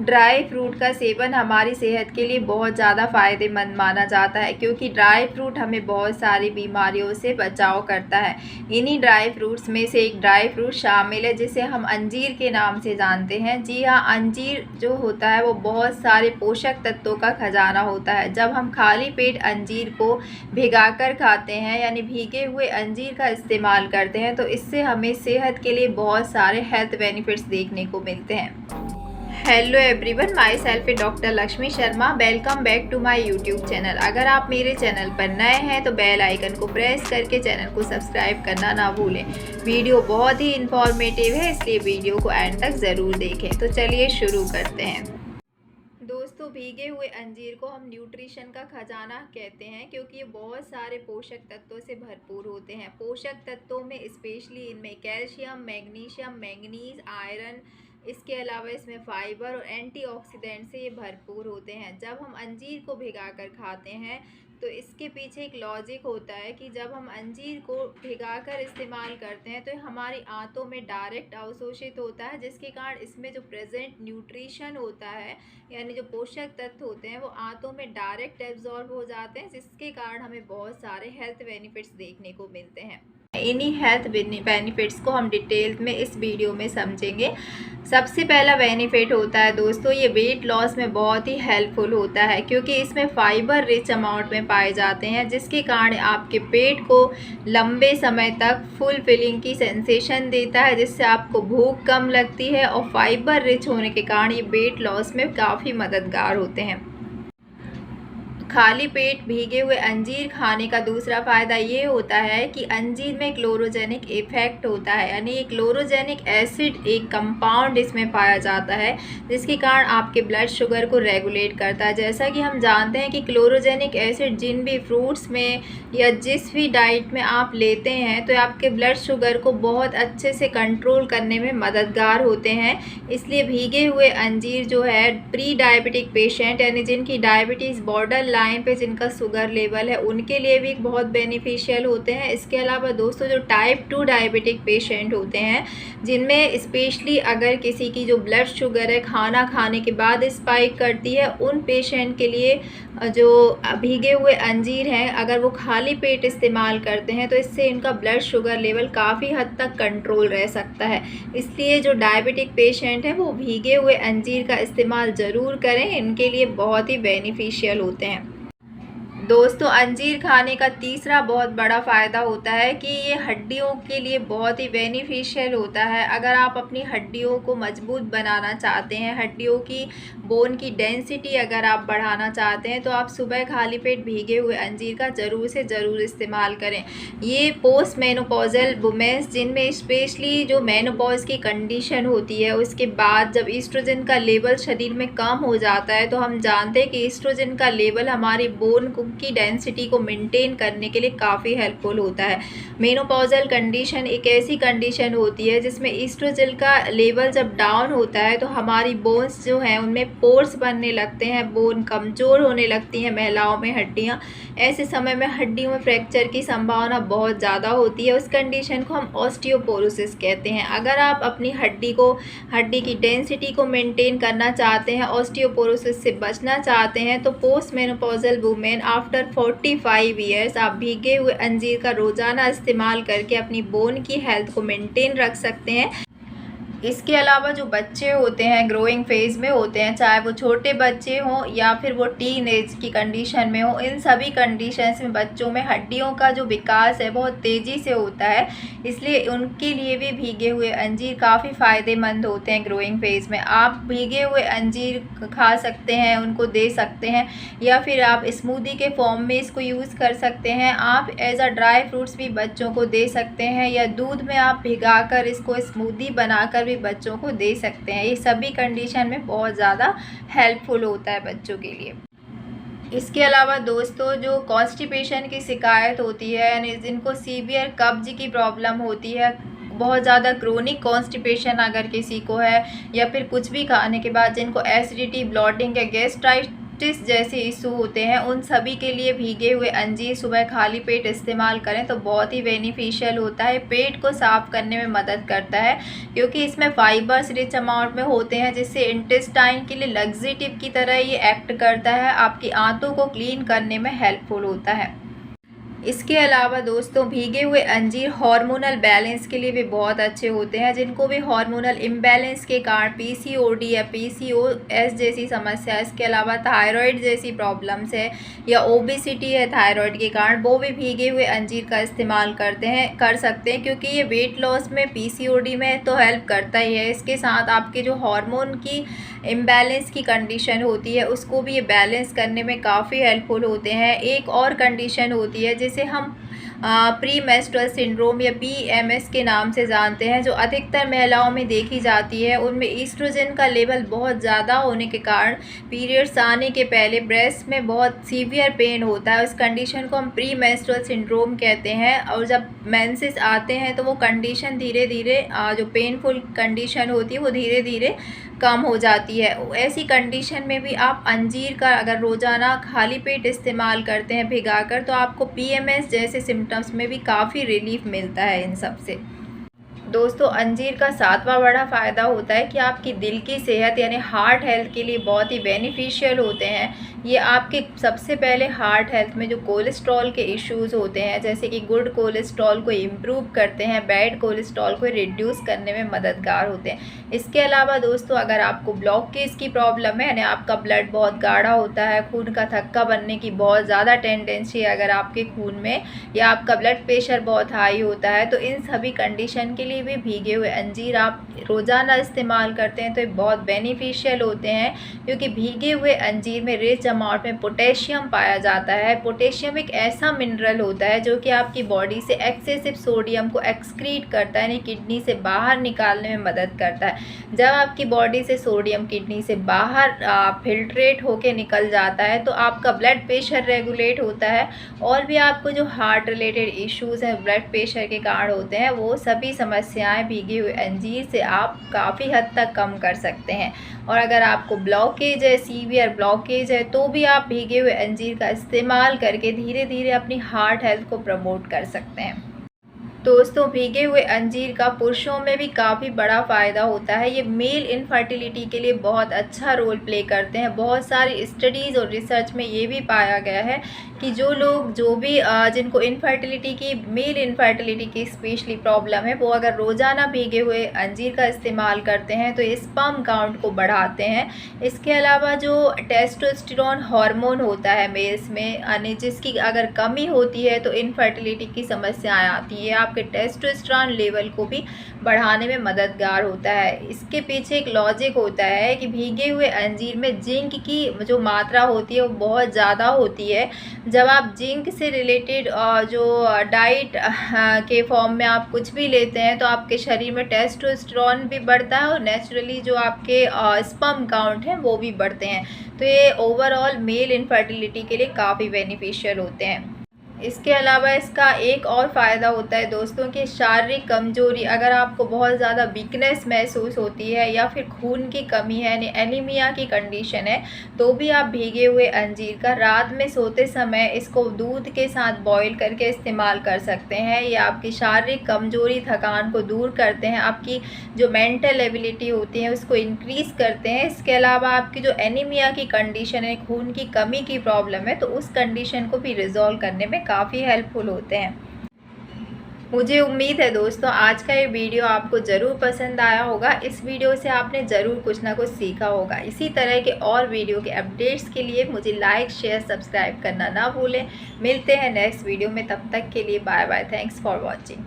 Dry fruit का seven हमारी सेहत के लिए बहुत ज़्यादा फ़ायदेमंद माना जाता है, क्योंकि ड्राई फ्रूट हमें बहुत सारी बीमारियों से बचाव करता है। इन्हीं ड्राई फ्रूट्स में से एक ड्राई फ्रूट शामिल है जिसे हम अंजीर के नाम से जानते हैं। जी हाँ, अंजीर जो होता है वो बहुत सारे पोषक तत्वों का खजाना होता है। जब हम खाली पेट अंजीर को भिगाकर खाते हैं, यानी भीगे हुए अंजीर का इस्तेमाल करते हैं, तो इससे हमें सेहत के लिए बहुत सारे हेल्थ बेनिफिट्स देखने को मिलते हैं। Hello everyone, my self doctor Lakshmi Sharma. Welcome back to my YouTube channel. अगर आप मेरे चैनल पर नए हैं तो बेल आइकन को प्रेस करके चैनल को सब्सक्राइब करना ना भूलें। वीडियो बहुत ही इंफॉर्मेटिव है, इसलिए वीडियो को एंड तक ज़रूर देखें। तो चलिए शुरू करते हैं। दोस्तों, भीगे हुए अंजीर को हम न्यूट्रिशन का खजाना कहते हैं, क्योंकि ये बहुत सारे पोषक तत्वों से भरपूर होते हैं। पोषक तत्वों में स्पेशली इनमें कैल्शियम, मैग्नीशियम, मैंगनीज, आयरन, इसके अलावा इसमें फाइबर और एंटीऑक्सीडेंट से ये भरपूर होते हैं। जब हम अंजीर को भिगाकर खाते हैं तो इसके पीछे एक लॉजिक होता है कि जब हम अंजीर को भिगाकर इस्तेमाल करते हैं तो हमारी आंतों में डायरेक्ट अवशोषित होता है, जिसके कारण इसमें जो प्रेजेंट न्यूट्रिशन होता है, यानी जो पोषक तत्व होते हैं, वो आंतों में डायरेक्ट एब्जॉर्ब हो जाते हैं, जिसके कारण हमें बहुत सारे हेल्थ बेनिफिट्स देखने को मिलते हैं। इन्हीं हेल्थ बेनिफिट्स को हम डिटेल में इस वीडियो में समझेंगे। सबसे पहला बेनिफिट होता है दोस्तों, ये वेट लॉस में बहुत ही हेल्पफुल होता है, क्योंकि इसमें फाइबर रिच अमाउंट में पाए जाते हैं, जिसके कारण आपके पेट को लंबे समय तक फुल फिलिंग की सेंसेशन देता है, जिससे आपको भूख कम लगती है। और फाइबर रिच होने के कारण ये वेट लॉस में काफ़ी मददगार होते हैं। खाली पेट भीगे हुए अंजीर खाने का दूसरा फ़ायदा ये होता है कि अंजीर में क्लोरोजेनिक इफेक्ट होता है, यानी एक क्लोरोजेनिक एसिड एक कंपाउंड इसमें पाया जाता है, जिसके कारण आपके ब्लड शुगर को रेगुलेट करता है। जैसा कि हम जानते हैं कि क्लोरोजेनिक एसिड जिन भी फ्रूट्स में या जिस भी डाइट में आप लेते हैं तो आपके ब्लड शुगर को बहुत अच्छे से कंट्रोल करने में मददगार होते हैं। इसलिए भीगे हुए अंजीर जो है प्री डायबिटिक पेशेंट, यानी जिनकी डायबिटीज़ बॉर्डर लाइन पे जिनका शुगर लेवल है, उनके लिए भी बहुत बेनिफिशियल होते हैं। इसके अलावा दोस्तों, जो टाइप 2 डायबिटिक पेशेंट होते हैं, जिनमें स्पेशली अगर किसी की जो ब्लड शुगर है खाना खाने के बाद स्पाइक करती है, उन पेशेंट के लिए जो भीगे हुए अंजीर हैं, अगर वो खाली पेट इस्तेमाल करते हैं तो इससे इनका ब्लड शुगर लेवल काफ़ी हद तक कंट्रोल रह सकता है। इसलिए जो डायबिटिक पेशेंट हैं वो भीगे हुए अंजीर का इस्तेमाल ज़रूर करें, इनके लिए बहुत ही बेनिफिशियल होते हैं। दोस्तों, अंजीर खाने का तीसरा बहुत बड़ा फ़ायदा होता है कि ये हड्डियों के लिए बहुत ही बेनिफिशियल होता है। अगर आप अपनी हड्डियों को मजबूत बनाना चाहते हैं, हड्डियों की बोन की डेंसिटी अगर आप बढ़ाना चाहते हैं, तो आप सुबह खाली पेट भीगे हुए अंजीर का ज़रूर से ज़रूर इस्तेमाल करें। ये पोस्ट मेनोपॉजल वुमेन्स, जिनमें स्पेशली जो मेनोपॉज की कंडीशन होती है, उसके बाद जब ईस्ट्रोजन का लेवल शरीर में कम हो जाता है, तो हम जानते हैं कि ईस्ट्रोजन का लेवल हमारी बोन की डेंसिटी को मेंटेन करने के लिए काफ़ी हेल्पफुल होता है। मेनोपॉजल कंडीशन एक ऐसी कंडीशन होती है जिसमें ईस्ट्रोजन का लेवल जब डाउन होता है तो हमारी बोन्स जो हैं उनमें पोर्स बनने लगते हैं, बोन कमज़ोर होने लगती हैं महिलाओं में हड्डियां। ऐसे समय में हड्डियों में फ्रैक्चर की संभावना बहुत ज़्यादा होती है। उस कंडीशन को हम ऑस्टियोपोरोसिस कहते हैं। अगर आप अपनी हड्डी की डेंसिटी को मेंटेन करना चाहते हैं, ऑस्टियोपोरोसिस से बचना चाहते हैं, तो post menopausal women after 45 years आप भीगे हुए अंजीर का रोज़ाना इस्तेमाल करके अपनी बोन की हेल्थ को मेंटेन रख सकते हैं। इसके अलावा जो बच्चे होते हैं, ग्रोइंग फेज़ में होते हैं, चाहे वो छोटे बच्चे हों या फिर वो टीन एज की कंडीशन में हो, इन सभी कंडीशंस में बच्चों में हड्डियों का जो विकास है बहुत तेज़ी से होता है। इसलिए उनके लिए भी भीगे हुए अंजीर काफ़ी फ़ायदेमंद होते हैं ग्रोइंग फेज़ में। आप भीगे हुए अंजीर खा सकते हैं, उनको दे सकते हैं, या फिर आप स्मूदी के फॉर्म में इसको यूज़ कर सकते हैं। आप एज अ ड्राई फ्रूट्स भी बच्चों को दे सकते हैं, या दूध में आप भिगाकर इसको स्मूदी बनाकर भी बच्चों को दे सकते हैं। ये सभी कंडीशन में बहुत ज़्यादा हेल्पफुल होता है बच्चों के लिए। इसके अलावा दोस्तों, जो कॉन्स्टिपेशन की शिकायत होती है, यानी जिनको सीवियर कब्ज की प्रॉब्लम होती है, बहुत ज़्यादा क्रोनिक कॉन्स्टिपेशन अगर किसी को है, या फिर कुछ भी खाने के बाद जिनको एसिडिटी, ब्लॉटिंग या सिस्टिस जैसे इशू होते हैं उन सभी के लिए भीगे हुए अंजीर सुबह खाली पेट इस्तेमाल करें तो बहुत ही बेनिफिशियल होता है। पेट को साफ करने में मदद करता है क्योंकि इसमें फाइबर्स रिच अमाउंट में होते हैं, जिससे इंटेस्टाइन के लिए लग्जेटिव की तरह ये एक्ट करता है। आपकी आंतों को क्लीन करने में हेल्पफुल होता है। इसके अलावा दोस्तों भीगे हुए अंजीर हार्मोनल बैलेंस के लिए भी बहुत अच्छे होते हैं। जिनको भी हार्मोनल इम्बैलेंस के कारण पीसीओडी या पीसीओएस जैसी समस्या, इसके अलावा थायराइड जैसी प्रॉब्लम्स है या ओबेसिटी है थायराइड के कारण, वो भी भीगे हुए अंजीर का इस्तेमाल कर सकते हैं क्योंकि ये वेट लॉस में, पीसीओडी में तो हेल्प करता ही है। इसके साथ आपके जो हार्मोन की इम्बैलेंस की कंडीशन होती है उसको भी ये बैलेंस करने में काफ़ी हेल्पफुल होते हैं। एक और कंडीशन होती है जिसे हम प्री मेंस्ट्रुअल सिंड्रोम या पीएमएस के नाम से जानते हैं, जो अधिकतर महिलाओं में देखी जाती है। उनमें ईस्ट्रोजन का लेवल बहुत ज़्यादा होने के कारण पीरियड्स आने के पहले ब्रेस्ट में बहुत सीवियर पेन होता है। उस कंडीशन को हम प्री मेंस्ट्रुअल सिंड्रोम कहते हैं। और जब मेंसेस आते हैं तो वो कंडीशन धीरे धीरे, जो पेनफुल कंडीशन होती है वो धीरे धीरे कम हो जाती है। ऐसी कंडीशन में भी आप अंजीर का अगर रोज़ाना खाली पेट इस्तेमाल करते हैं भिगाकर, तो आपको पीएमएस जैसे सिम्टम्स में भी काफ़ी रिलीफ मिलता है इन सब से। दोस्तों अंजीर का सातवां बड़ा फ़ायदा होता है कि आपकी दिल की सेहत यानी हार्ट हेल्थ के लिए बहुत ही बेनिफिशियल होते हैं। ये आपके सबसे पहले हार्ट हेल्थ में जो कोलेस्ट्रॉल के इश्यूज़ होते हैं, जैसे कि गुड कोलेस्ट्रॉल को इम्प्रूव करते हैं, बैड कोलेस्ट्रॉल को रिड्यूस करने में मददगार होते हैं। इसके अलावा दोस्तों अगर आपको ब्लॉकेज की प्रॉब्लम है यानी आपका ब्लड बहुत गाढ़ा होता है, खून का थक्का बनने की बहुत ज़्यादा टेंडेंसी है अगर आपके खून में, या आपका ब्लड प्रेशर बहुत हाई होता है, तो इन सभी कंडीशन के लिए भी भीगे हुए अंजीर आप रोज़ाना इस्तेमाल करते हैं तो ये बहुत बेनिफिशियल होते हैं। क्योंकि भीगे हुए अंजीर में रिच अमाउंट में पोटेशियम पाया जाता है। पोटेशियम एक ऐसा मिनरल होता है जो कि आपकी बॉडी से एक्सेसिव सोडियम को एक्सक्रीट करता है, यानी किडनी से बाहर निकालने में मदद करता है। जब आपकी बॉडी से सोडियम किडनी से बाहर फिल्ट्रेट होके निकल जाता है तो आपका ब्लड प्रेशर रेगुलेट होता है, और भी आपको जो हार्ट रिलेटेड इश्यूज़ हैं ब्लड प्रेशर के कारण होते हैं, वो सभी समस्याएं भीगे हुए अंजीर से आप काफ़ी हद तक कम कर सकते हैं। और अगर आपको ब्लॉकेज है, सीवियर ब्लॉकेज है, तो भी आप भीगे हुए अंजीर का इस्तेमाल करके धीरे धीरे अपनी हार्ट हेल्थ को प्रमोट कर सकते हैं। दोस्तों भीगे हुए अंजीर का पुरुषों में भी काफ़ी बड़ा फ़ायदा होता है। ये मेल इनफर्टिलिटी के लिए बहुत अच्छा रोल प्ले करते हैं। बहुत सारी स्टडीज़ और रिसर्च में ये भी पाया गया है कि जो भी जिनको इनफर्टिलिटी की, मेल इनफर्टिलिटी की स्पेशली प्रॉब्लम है, वो अगर रोज़ाना भीगे हुए अंजीर का इस्तेमाल करते हैं तो स्पर्म काउंट को बढ़ाते हैं। इसके अलावा जो टेस्टोस्टेरोन हार्मोन होता है मेल्स में, यानी जिसकी अगर कमी होती है तो इनफर्टिलिटी की समस्याएं आती है, आपके टेस्टोस्टेरोन लेवल को भी बढ़ाने में मददगार होता है। इसके पीछे एक लॉजिक होता है कि भीगे हुए अंजीर में जिंक की जो मात्रा होती है वो बहुत ज़्यादा होती है। जब आप जिंक से रिलेटेड जो डाइट के फॉर्म में आप कुछ भी लेते हैं तो आपके शरीर में टेस्टोस्टेरोन भी बढ़ता है और नेचुरली जो आपके स्पर्म काउंट हैं वो भी बढ़ते हैं। तो ये ओवरऑल मेल इनफर्टिलिटी के लिए काफ़ी बेनिफिशियल होते हैं। इसके अलावा इसका एक और फ़ायदा होता है दोस्तों कि शारीरिक कमजोरी, अगर आपको बहुत ज़्यादा वीकनेस महसूस होती है या फिर खून की कमी है यानी एनीमिया की कंडीशन है, तो भी आप भीगे हुए अंजीर का रात में सोते समय इसको दूध के साथ बॉईल करके इस्तेमाल कर सकते हैं। ये आपकी शारीरिक कमजोरी, थकान को दूर करते हैं, आपकी जो मेंटल एबिलिटी होती है उसको इंक्रीज़ करते हैं। इसके अलावा आपकी जो एनीमिया की कंडीशन है, खून की कमी की प्रॉब्लम है, तो उस कंडीशन को भी रिजॉल्व करने में काफ़ी हेल्पफुल होते हैं। मुझे उम्मीद है दोस्तों आज का ये वीडियो आपको ज़रूर पसंद आया होगा। इस वीडियो से आपने ज़रूर कुछ ना कुछ सीखा होगा। इसी तरह के और वीडियो के अपडेट्स के लिए मुझे लाइक, शेयर, सब्सक्राइब करना ना भूलें। मिलते हैं नेक्स्ट वीडियो में, तब तक के लिए bye bye. Thanks for watching.